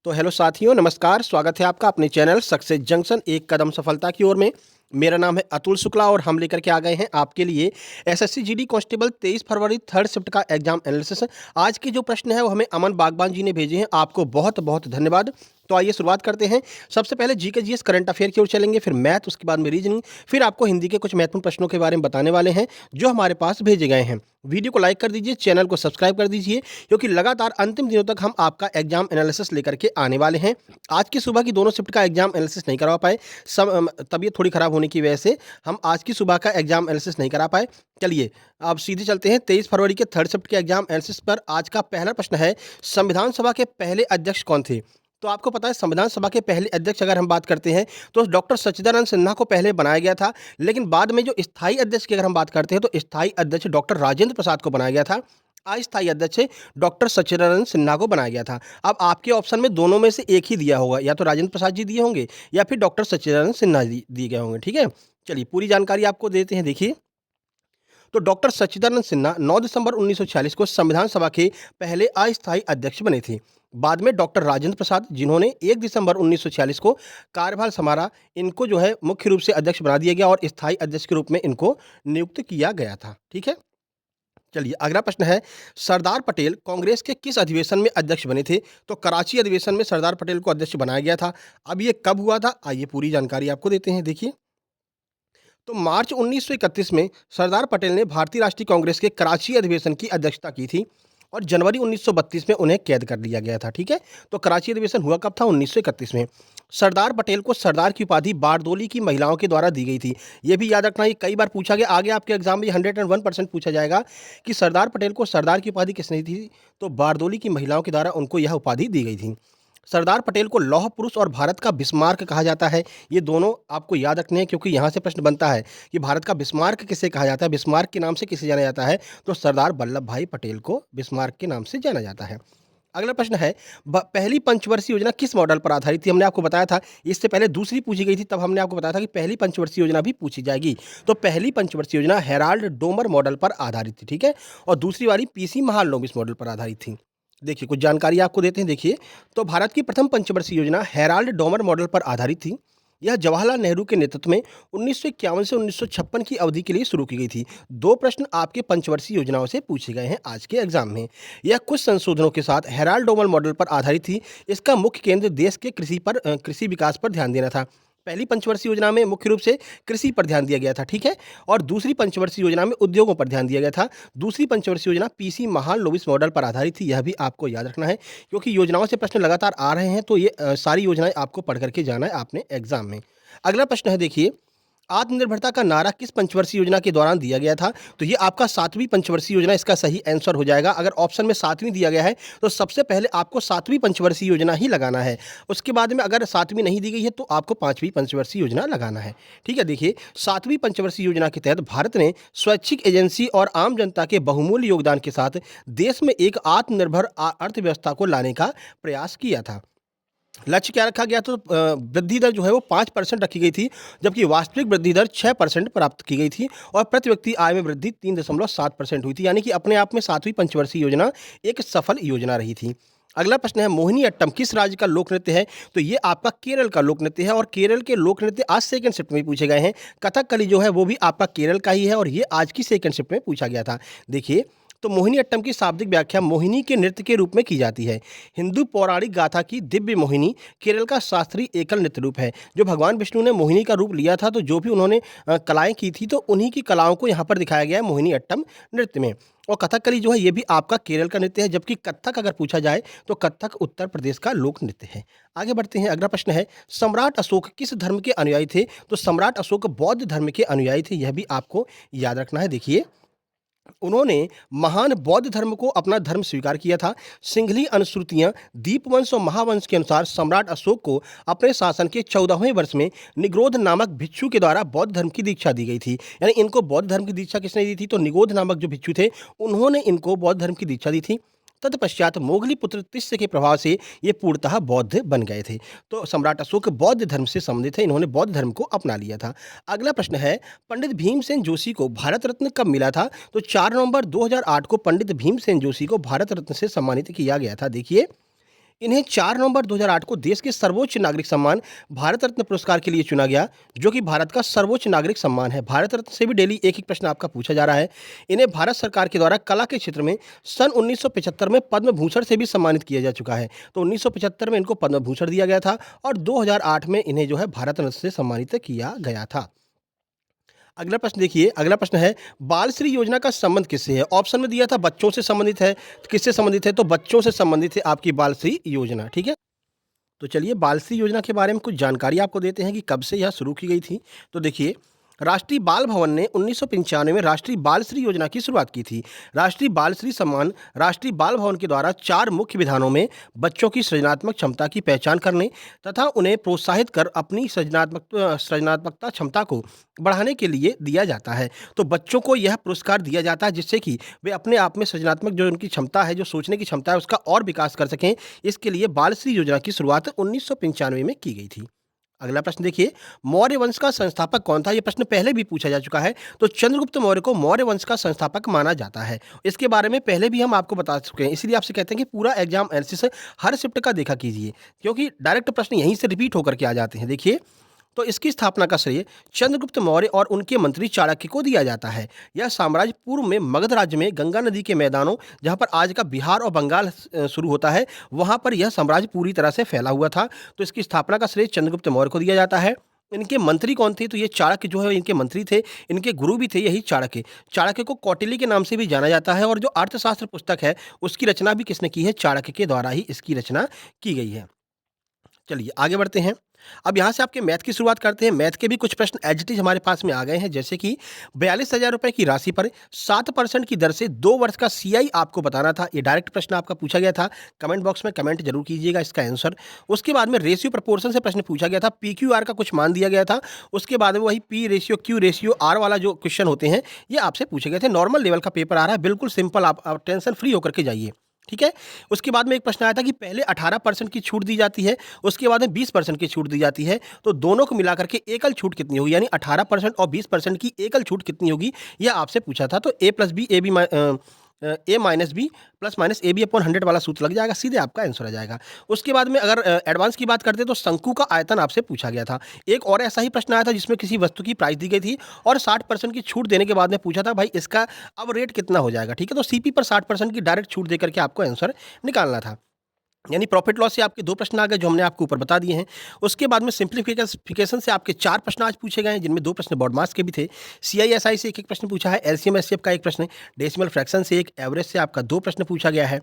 तो हेलो साथियों, नमस्कार। स्वागत है आपका अपने चैनल सक्सेस जंक्शन एक कदम सफलता की ओर में। मेरा नाम है अतुल शुक्ला और हम लेकर के आ गए हैं आपके लिए एसएससी जीडी कांस्टेबल 23 फरवरी थर्ड शिफ्ट का एग्जाम एनालिसिस। आज के जो प्रश्न है वो हमें अमन बागबान जी ने भेजे हैं। आपको बहुत बहुत धन्यवाद। तो आइए शुरुआत करते हैं। सबसे पहले जी के जीएस करंट अफेयर की ओर चलेंगे, फिर मैथ, उसके बाद में रीजनिंग, फिर आपको हिंदी के कुछ महत्वपूर्ण प्रश्नों के बारे में बताने वाले हैं जो हमारे पास भेजे गए हैं। वीडियो को लाइक कर दीजिए, चैनल को सब्सक्राइब कर दीजिए, क्योंकि लगातार अंतिम दिनों तक हम आपका एग्जाम एनालिसिस लेकर के आने वाले हैं। आज की सुबह की दोनों शिफ्ट का एग्जाम एनालिसिस नहीं करवा पाए, सब तबीयत थोड़ी खराब होने की वजह से हम आज की सुबह का एग्जाम एनालिसिस नहीं करा पाए। चलिए अब सीधे चलते हैं 23 फरवरी के थर्ड शिफ्ट के एग्जाम एनालिसिस पर। आज का पहला प्रश्न है, संविधान सभा के पहले अध्यक्ष कौन थे? तो आपको पता है संविधान सभा के पहले अध्यक्ष अगर हम बात करते हैं तो डॉक्टर सच्चिदानंद सिन्हा को पहले बनाया गया था, लेकिन बाद में जो स्थायी अध्यक्ष की अगर हम बात करते हैं तो स्थायी अध्यक्ष डॉक्टर राजेंद्र प्रसाद को बनाया गया था। अस्थायी अध्यक्ष डॉक्टर सच्चिदानंद सिन्हा को बनाया गया था। अब आपके ऑप्शन में दोनों में से एक ही दिया होगा, या तो राजेंद्र प्रसाद जी दिए होंगे या फिर डॉक्टर सच्चिदानंद सिन्हा जी दिए गए होंगे। ठीक है, चलिए पूरी जानकारी आपको देते हैं। देखिए, तो डॉक्टर सच्चिदानंद सिन्हा 9 दिसंबर 1946 को संविधान सभा के पहले अस्थायी अध्यक्ष बने थे। बाद में डॉक्टर राजेंद्र प्रसाद, जिन्होंने 1 दिसंबर 1946 को कार्यभार संभाला, इनको जो है मुख्य रूप से अध्यक्ष बना दिया गया और स्थायी अध्यक्ष के रूप में इनको नियुक्त किया गया था। ठीक है, चलिए अगला प्रश्न है, सरदार पटेल कांग्रेस के किस अधिवेशन में अध्यक्ष बने थे? तो कराची अधिवेशन में सरदार पटेल को अध्यक्ष बनाया गया था। अब ये कब हुआ था, आइए पूरी जानकारी आपको देते हैं। देखिए, तो मार्च 1931 में सरदार पटेल ने भारतीय राष्ट्रीय कांग्रेस के कराची अधिवेशन की अध्यक्षता की थी और जनवरी 1932 में उन्हें कैद कर लिया गया था। ठीक है, तो कराची अधिवेशन हुआ कब था? 1931 में। सरदार पटेल को सरदार की उपाधि बारदोली की महिलाओं के द्वारा दी गई थी। ये भी याद रखना, ये कई बार पूछा गया, आगे आपके एग्जाम में 101% पूछा जाएगा कि सरदार पटेल को सरदार की उपाधि किसने दी थी? तो बारदोली की महिलाओं के द्वारा उनको यह उपाधि दी गई थी। सरदार पटेल को लौह पुरुष और भारत का बिस्मार्क कहा जाता है। ये दोनों आपको याद रखने हैं, क्योंकि यहाँ से प्रश्न बनता है कि भारत का बिस्मार्क किसे कहा जाता है, बिस्मार्क के नाम से किसे जाना जाता है? तो सरदार वल्लभ भाई पटेल को बिस्मार्क के नाम से जाना जाता है। अगला प्रश्न है, पहली पंचवर्षीय योजना किस मॉडल पर आधारित थी? हमने आपको बताया था, इससे पहले दूसरी पूछी गई थी, तब हमने आपको बताया था कि पहली पंचवर्षीय योजना भी पूछी जाएगी। तो पहली पंचवर्षीय योजना हेराल्ड डोमर मॉडल पर आधारित थी। ठीक है, और दूसरी वाली पीसी महालनोबिस मॉडल पर आधारित थी। देखिए कुछ जानकारी आपको देते हैं। देखिए, तो भारत की प्रथम पंचवर्षीय योजना हेराल्ड डोमर मॉडल पर आधारित थी। यह जवाहरलाल नेहरू के नेतृत्व में 1951 से 1956 की अवधि के लिए शुरू की गई थी। दो प्रश्न आपके पंचवर्षीय योजनाओं से पूछे गए हैं आज के एग्जाम में। यह कुछ संशोधनों के साथ हेराल्ड डोमर मॉडल पर आधारित थी। इसका मुख्य केंद्र देश के कृषि विकास पर ध्यान देना था। पहली पंचवर्षीय योजना में मुख्य रूप से कृषि पर ध्यान दिया गया था। ठीक है, और दूसरी पंचवर्षीय योजना में उद्योगों पर ध्यान दिया गया था। दूसरी पंचवर्षीय योजना पीसी महालनोबिस मॉडल पर आधारित थी। यह भी आपको याद रखना है, क्योंकि योजनाओं से प्रश्न लगातार आ रहे हैं, तो ये सारी योजनाएं आपको पढ़ करके जाना है आपने एग्जाम में। अगला प्रश्न है, देखिए, आत्मनिर्भरता का नारा किस पंचवर्षीय योजना के दौरान दिया गया था? तो ये आपका सातवीं पंचवर्षीय योजना इसका सही आंसर हो जाएगा। अगर ऑप्शन में सातवीं दिया गया है तो सबसे पहले आपको सातवीं पंचवर्षीय योजना ही लगाना है। उसके बाद में अगर सातवीं नहीं दी गई है तो आपको पांचवीं पंचवर्षीय योजना लगाना है। ठीक है, देखिए, सातवीं पंचवर्षीय योजना के तहत भारत ने स्वैच्छिक एजेंसी और आम जनता के बहुमूल्य योगदान के साथ देश में एक आत्मनिर्भर अर्थव्यवस्था को लाने का प्रयास किया था। लक्ष्य क्या रखा गया? तो वृद्धि दर जो है वो 5% रखी गई थी, जबकि वास्तविक वृद्धि दर 6% प्राप्त की गई थी और प्रति व्यक्ति आय में वृद्धि 3.7% हुई थी। यानी कि अपने आप में सातवीं पंचवर्षीय योजना एक सफल योजना रही थी। अगला प्रश्न है, मोहिनी अट्टम किस राज्य का लोक नृत्य है? तो ये आपका केरल का लोक नृत्य है और केरल के लोक नृत्य आज सेकंड शिफ्ट में पूछे गए हैं। कथकली जो है वो भी आपका केरल का ही है और ये आज की सेकंड शिफ्ट में पूछा गया था। देखिए, तो मोहिनी अट्टम की शाब्दिक व्याख्या मोहिनी के नृत्य के रूप में की जाती है। हिंदू पौराणिक गाथा की दिव्य मोहिनी केरल का शास्त्रीय एकल नृत्य रूप है। जो भगवान विष्णु ने मोहिनी का रूप लिया था, तो जो भी उन्होंने कलाएं की थी, तो उन्हीं की कलाओं को यहाँ पर दिखाया गया है मोहिनी अट्टम नृत्य में। और कथकली जो है ये भी आपका केरल का नृत्य है, जबकि कत्थक अगर पूछा जाए तो कत्थक उत्तर प्रदेश का लोक नृत्य है। आगे बढ़ते हैं। अगला प्रश्न है, सम्राट अशोक किस धर्म के अनुयायी थे? तो सम्राट अशोक बौद्ध धर्म के अनुयायी थे। यह भी आपको याद रखना है। देखिए, उन्होंने महान बौद्ध धर्म को अपना धर्म स्वीकार किया था। सिंघली अनुश्रुतियां दीपवंश और महावंश के अनुसार सम्राट अशोक को अपने शासन के 14वें वर्ष में निग्रोध नामक भिक्षु के द्वारा बौद्ध धर्म की दीक्षा दी गई थी। यानी इनको बौद्ध धर्म की दीक्षा किसने दी थी? तो निगोध नामक जो भिक्षु थे उन्होंने इनको बौद्ध धर्म की दीक्षा दी थी। तत्पश्चात मोगली पुत्र तिस्य के प्रभाव से ये पूर्णतः बौद्ध बन गए थे। तो सम्राट अशोक बौद्ध धर्म से संबंधित है, इन्होंने बौद्ध धर्म को अपना लिया था। अगला प्रश्न है, पंडित भीमसेन जोशी को भारत रत्न कब मिला था? तो 4 नवंबर 2008 को पंडित भीमसेन जोशी को भारत रत्न से सम्मानित किया गया था। देखिए, इन्हें 4 नवंबर 2008 को देश के सर्वोच्च नागरिक सम्मान भारत रत्न पुरस्कार के लिए चुना गया, जो कि भारत का सर्वोच्च नागरिक सम्मान है। भारत रत्न से भी डेली एक-एक प्रश्न आपका पूछा जा रहा है। इन्हें भारत सरकार के द्वारा कला के क्षेत्र में सन 1975 में पद्म भूषण से भी सम्मानित किया जा चुका है। तो 1975 में इनको पद्म भूषण दिया गया था और 2008 में इन्हें जो है भारत रत्न से सम्मानित किया गया था। अगला प्रश्न देखिए, अगला प्रश्न है बाल श्री योजना का संबंध किससे है? ऑप्शन में दिया था बच्चों से संबंधित है, तो किससे संबंधित है? तो बच्चों से संबंधित है आपकी बाल श्री योजना, ठीक है? तो चलिए बाल श्री योजना के बारे में कुछ जानकारी आपको देते हैं कि कब से यह शुरू की गई थी। तो देखिए, राष्ट्रीय बाल भवन ने 1995 में राष्ट्रीय बाल श्री योजना की शुरुआत की थी। राष्ट्रीय बाल श्री सम्मान राष्ट्रीय बाल भवन के द्वारा 4 मुख्य विधानों में बच्चों की सृजनात्मक क्षमता की पहचान करने तथा उन्हें प्रोत्साहित कर अपनी सृजनात्मकता क्षमता को बढ़ाने के लिए दिया जाता है। तो बच्चों को यह पुरस्कार दिया जाता है जिससे कि वे अपने आप में सृजनात्मक जो उनकी क्षमता है, जो सोचने की क्षमता है, उसका और विकास कर सकें। इसके लिए बाल श्री योजना की शुरुआत 1995 में की गई थी। अगला प्रश्न देखिए, मौर्य वंश का संस्थापक कौन था? यह प्रश्न पहले भी पूछा जा चुका है। तो चंद्रगुप्त मौर्य को मौर्य वंश का संस्थापक माना जाता है। इसके बारे में पहले भी हम आपको बता चुके हैं, इसलिए आपसे कहते हैं कि पूरा एग्जाम एनालिसिस हर शिफ्ट का देखा कीजिए, क्योंकि डायरेक्ट प्रश्न यहीं से रिपीट होकर के आ जाते हैं। देखिए, तो इसकी स्थापना का श्रेय चंद्रगुप्त मौर्य और उनके मंत्री चाणक्य को दिया जाता है। यह साम्राज्य पूर्व में मगध राज्य में गंगा नदी के मैदानों, जहाँ पर आज का बिहार और बंगाल शुरू होता है, वहाँ पर यह साम्राज्य पूरी तरह से फैला हुआ था। तो इसकी स्थापना का श्रेय चंद्रगुप्त मौर्य को दिया जाता है। इनके मंत्री कौन थे? तो ये चाणक्य जो है इनके मंत्री थे, इनके गुरु भी थे यही चाणक्य। चाणक्य को कौटिल्य के नाम से भी जाना जाता है और जो अर्थशास्त्र पुस्तक है उसकी रचना भी किसने की है? चाणक्य के द्वारा ही इसकी रचना की गई है। चलिए आगे बढ़ते हैं। अब यहाँ से आपके मैथ की शुरुआत करते हैं। मैथ के भी कुछ प्रश्न एज इट इज हमारे पास में आ गए हैं, जैसे कि 42,000 रुपए की राशि पर 7% की दर से 2 वर्ष का सीआई आपको बताना था। ये डायरेक्ट प्रश्न आपका पूछा गया था। कमेंट बॉक्स में कमेंट जरूर कीजिएगा इसका आंसर। उसके बाद में रेशियो प्रपोर्शन से प्रश्न पूछा गया था। पी क्यू आर का कुछ मान दिया गया था। उसके बाद में वही P ratio Q ratio R वाला जो क्वेश्चन होते हैं ये आपसे पूछे गए थे। नॉर्मल लेवल का पेपर आ रहा है, बिल्कुल सिंपल, आप टेंशन फ्री होकर के जाइए, ठीक है। उसके बाद में एक प्रश्न आया था कि पहले 18% की छूट दी जाती है, उसके बाद में 20% की छूट दी जाती है, तो दोनों को मिलाकर के एकल छूट कितनी होगी? यानी 18% और 20% की एकल छूट कितनी होगी, यह आपसे पूछा था। तो A plus B A B A minus B plus minus A B upon 100 वाला सूत्र लग जाएगा, सीधे आपका आंसर आ जाएगा। उसके बाद में अगर एडवांस की बात करते हैं तो शंकु का आयतन आपसे पूछा गया था। एक और ऐसा ही प्रश्न आया था जिसमें किसी वस्तु की प्राइस दी गई थी और 60% की छूट देने के बाद में पूछा था भाई इसका अब रेट कितना हो जाएगा, ठीक है। तो सीपी पर 60% की डायरेक्ट छूट देकर के आपको आंसर निकालना था। यानी प्रॉफिट लॉस से आपके 2 प्रश्न आ गए जो हमने आपको ऊपर बता दिए हैं। उसके बाद में सिंप्लीफिकेशन से आपके 4 प्रश्न आज पूछे गए हैं, जिनमें 2 प्रश्न बॉड मास के भी थे। सीआईएसआई से एक प्रश्न पूछा है, एलसीएम एचसीएफ का एक प्रश्न, डेसिमल फ्रैक्शन से एक, एवरेज से आपका 2 प्रश्न पूछा गया है।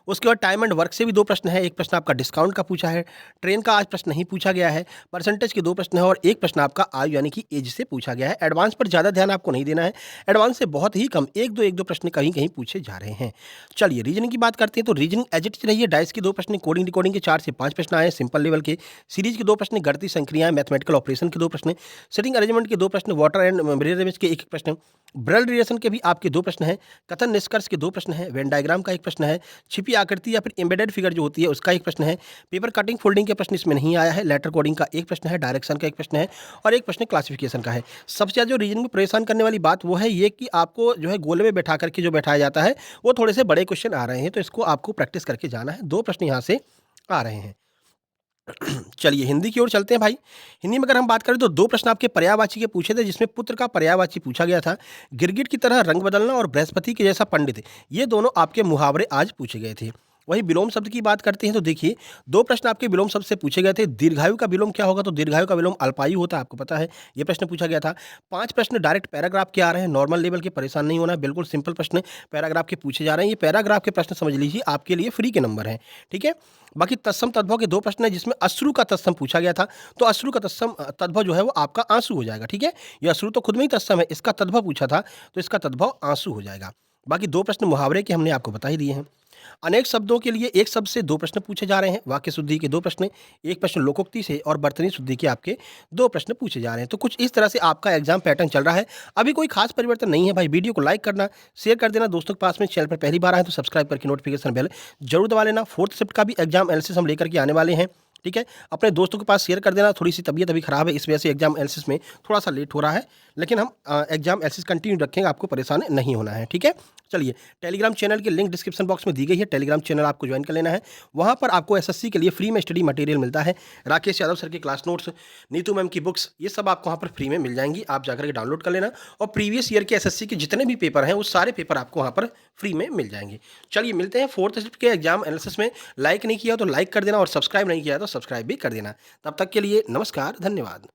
उसके बाद टाइम एंड वर्क से भी 2 प्रश्न है, एक प्रश्न आपका डिस्काउंट का पूछा है, ट्रेन का आज प्रश्न नहीं पूछा गया है, परसेंटेज के 2 प्रश्न है और एक प्रश्न आपका आयु यानी कि एज से पूछा गया है। एडवांस पर ज़्यादा ध्यान आपको नहीं देना है, एडवांस से बहुत ही कम 1-2 प्रश्न कहीं कहीं पूछे जा रहे हैं। चलिए रीजनिंग की बात करते हैं। तो रीजनिंग एज इट इज रही है। डाइस के 2 प्रश्न, कोडिंग डिकोडिंग के 4 से 5 प्रश्न आए सिंपल लेवल के, सीरीज के 2 प्रश्न, गणितीय संक्रियाएं मैथमेटिकल ऑपरेशन के 2 प्रश्न, सिटिंग अरेंजमेंट के 2 प्रश्न, वाटर एंड मिरर इमेज के 1 प्रश्न, ब्लड रिलेशन के भी आपके 2 प्रश्न हैं, कथन निष्कर्ष के 2 प्रश्न हैं, वेन डायग्राम का 1 प्रश्न है, छिपी आकृति या फिर एम्बेडेड फिगर जो होती है उसका 1 प्रश्न है, पेपर कटिंग फोल्डिंग के प्रश्न इसमें नहीं आया है, लेटर कोडिंग का 1 प्रश्न है, डायरेक्शन का 1 प्रश्न है और 1 प्रश्न क्लासिफिकेशन का है। सबसे ज़्यादा जो रीजनिंग में परेशान करने वाली बात वो है ये कि आपको जो है गोले में बैठा करके जो बैठाया जाता है वो थोड़े से बड़े क्वेश्चन आ रहे हैं, तो इसको आपको प्रैक्टिस करके जाना है। 2 प्रश्न यहाँ से आ रहे हैं। चलिए हिंदी की ओर चलते हैं भाई। हिंदी में अगर हम बात करें तो 2 प्रश्न आपके पर्यायवाची के पूछे थे, जिसमें पुत्र का पर्यायवाची पूछा गया था, गिरगिट की तरह रंग बदलना और बृहस्पति के जैसा पंडित, ये दोनों आपके मुहावरे आज पूछे गए थे। वही विलोम शब्द की बात करते हैं तो देखिए 2 प्रश्न आपके विलोम शब्द से पूछे गए थे। दीर्घायु का विलोम क्या होगा? तो दीर्घायु का विलोम अल्पायु होता है, आपको पता है, ये प्रश्न पूछा गया था। 5 प्रश्न डायरेक्ट पैराग्राफ के आ रहे हैं, नॉर्मल लेवल के, परेशान नहीं होना है, बिल्कुल सिंपल प्रश्न पैराग्राफ के पूछे जा रहे हैं। ये पैराग्राफ के प्रश्न समझ लीजिए आपके लिए फ्री के नंबर हैं, ठीक है। बाकी तत्सम तद्भव के 2 प्रश्न हैं, जिसमें अश्रु का तत्सम पूछा गया था, तो अश्रु का तत्सम तद्भव जो है वो आपका आंसू हो जाएगा, ठीक है। ये अश्रु तो खुद में ही तत्सम है, इसका तद्भव पूछा था तो इसका तद्भव आंसू हो जाएगा। बाकी 2 प्रश्न मुहावरे के हमने आपको बता ही दिए हैं। अनेक शब्दों के लिए एक शब्द से 2 प्रश्न पूछे जा रहे हैं, वाक्य शुद्धि के 2 प्रश्न, एक प्रश्न लोकोक्ति से और बर्तनी शुद्धि के आपके 2 प्रश्न पूछे जा रहे हैं। तो कुछ इस तरह से आपका एग्जाम पैटर्न चल रहा है। अभी कोई खास परिवर्तन नहीं है भाई। वीडियो को लाइक करना, शेयर कर देना दोस्तों के पास में। चैनल पर पहली बार आए तो सब्सक्राइब करके नोटिफिकेशन बेल जरूर दबा लेना। 4th शिफ्ट का भी एग्जाम एनालिसिस हम लेकर के आने वाले हैं। ठीक है? अपने दोस्तों के पास शेयर कर देना, थोड़ी-सी तबीयत अभी खराब है, इस वजह से एग्ज़ाम एनालिसिस में थोड़ा-सा लेट हो रहा है, लेकिन हम एग्ज़ाम एनालिसिस कंटिन्यू रखेंगे, आपको परेशान नहीं होना है, ठीक है? चलिए, टेलीग्राम चैनल की लिंक डिस्क्रिप्शन बॉक्स में दी गई है, टेलीग्राम चैनल आपको जॉइन कर लेना है। वहाँ पर आपको एसएससी के लिए फ्री में स्टडी मटेरियल मिलता है। राकेश यादव सर के क्लास नोट्स, नीतू मैम की बुक्स, ये सब आपको वहाँ पर फ्री में मिल जाएँगी, आप जाकर के डाउनलोड कर लेना और प्रीवियस ईयर के एसएससी के जितने भी पेपर हैं, वो सारे पेपर आपको वहाँ पर फ्री में मिल जाएँगे। चलिए, मिलते हैं 4th शिफ्ट के एग्ज़ाम एनालिसिस में। लाइक नहीं किया तो लाइक कर देना और सब्सक्राइब नहीं किया तो सब्सक्राइब भी कर देना। तब तक के लिए नमस्कार, धन्यवाद।